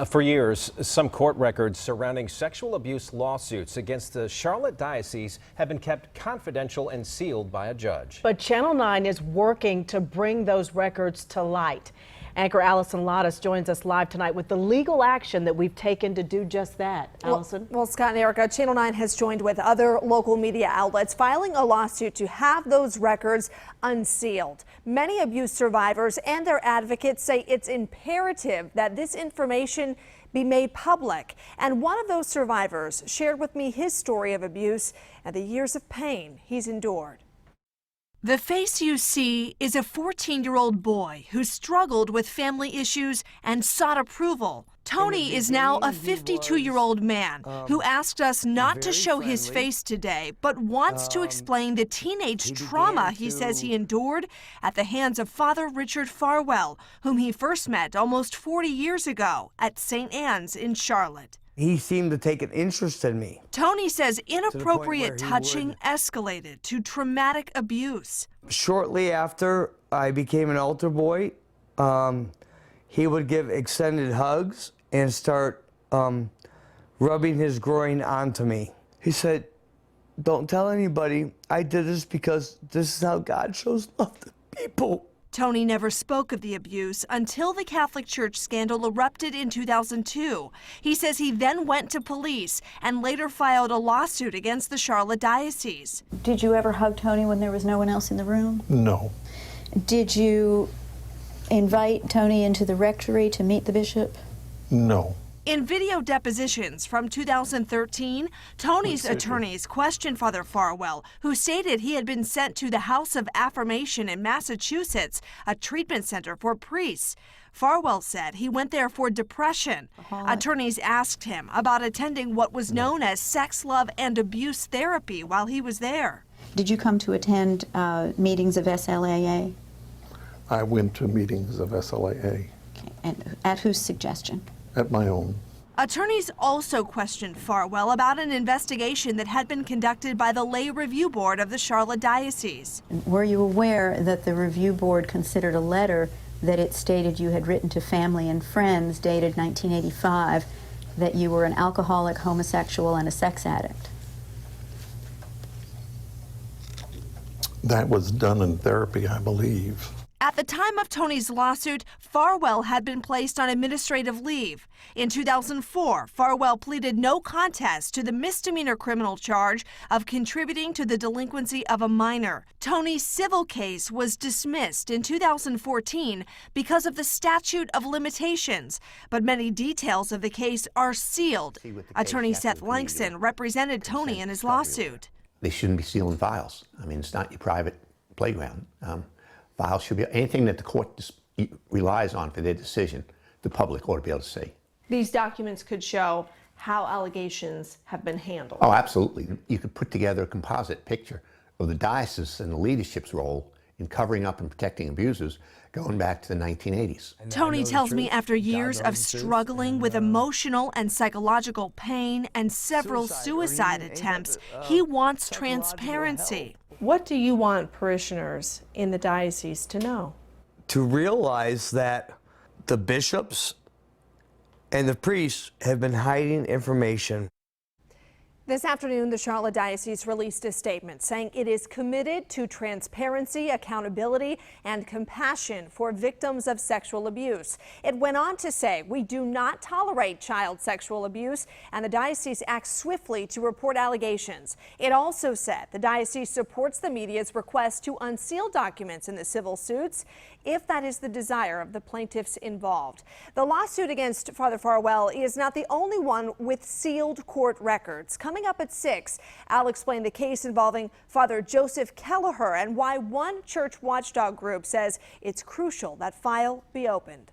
For years, some court records surrounding sexual abuse lawsuits against the Charlotte diocese have been kept confidential and sealed by a judge. But Channel 9 is working to bring those records to light. Anchor Allison Lottis joins us live tonight with the legal action that we've taken to do just that. Allison? Well, Scott and Erica, Channel 9 has joined with other local media outlets filing a lawsuit to have those records unsealed. Many abuse survivors and their advocates say it's imperative that this information be made public. And one of those survivors shared with me his story of abuse and the years of pain he's endured. The face you see is a 14-year-old boy who struggled with family issues and sought approval. Tony is now a 52-year-old man who asked us not to show his face today, but wants to explain the teenage trauma he says he endured at the hands of Father Richard Farwell, whom he first met almost 40 years ago at St. Anne's in Charlotte. He seemed to take an interest in me. Tony says inappropriate touching escalated to traumatic abuse. Shortly after I became an altar boy, he would give extended hugs and start rubbing his groin onto me. He said, "Don't tell anybody. I did this because this is how God shows love to people." Tony never spoke of the abuse until the Catholic Church scandal erupted in 2002. He says he then went to police and later filed a lawsuit against the Charlotte diocese. Did you ever hug Tony when there was no one else in the room? No. Did you invite Tony into the rectory to meet the bishop? No. In video depositions from 2013, Tony's attorneys questioned Father Farwell, who stated he had been sent to the House of Affirmation in Massachusetts, a treatment center for priests. Farwell said he went there for depression. Attorneys asked him about attending what was known as sex, love, and abuse therapy while he was there. Did you come to attend meetings of SLAA? I went to meetings of SLAA. Okay. And at whose suggestion? At my own. Attorneys also questioned Farwell about an investigation that had been conducted by the Lay Review Board of the Charlotte Diocese. Were you aware that the review board considered a letter that it stated you had written to family and friends dated 1985 that you were an alcoholic, homosexual, and a sex addict? That was done in therapy, I believe. At the time of Tony's lawsuit, Farwell had been placed on administrative leave. In 2004, Farwell pleaded no contest to the misdemeanor criminal charge of contributing to the delinquency of a minor. Tony's civil case was dismissed in 2014 because of the statute of limitations, but many details of the case are sealed. Attorney Seth Langston represented Tony in his lawsuit. They shouldn't be sealing files. I mean, it's not your private playground. Files should be anything that the court relies on for their decision. The public ought to be able to see. These documents could show how allegations have been handled. Oh, absolutely. You could put together a composite picture of the diocese and the leadership's role in covering up and protecting abusers going back to the 1980s. Tony tells me after years of struggling with emotional and psychological pain and several suicide attempts, he wants transparency. What do you want parishioners in the diocese to know? To realize that the bishops and the priests have been hiding information. This afternoon, the Charlotte Diocese released a statement saying it is committed to transparency, accountability, and compassion for victims of sexual abuse. It went on to say, "We do not tolerate child sexual abuse, and the diocese acts swiftly to report allegations." It also said the diocese supports the media's request to unseal documents in the civil suits if that is the desire of the plaintiffs involved. The lawsuit against Father Farwell is not the only one with sealed court records. Coming up at 6, I'll explain the case involving Father Joseph Kelleher and why one church watchdog group says it's crucial that file be opened.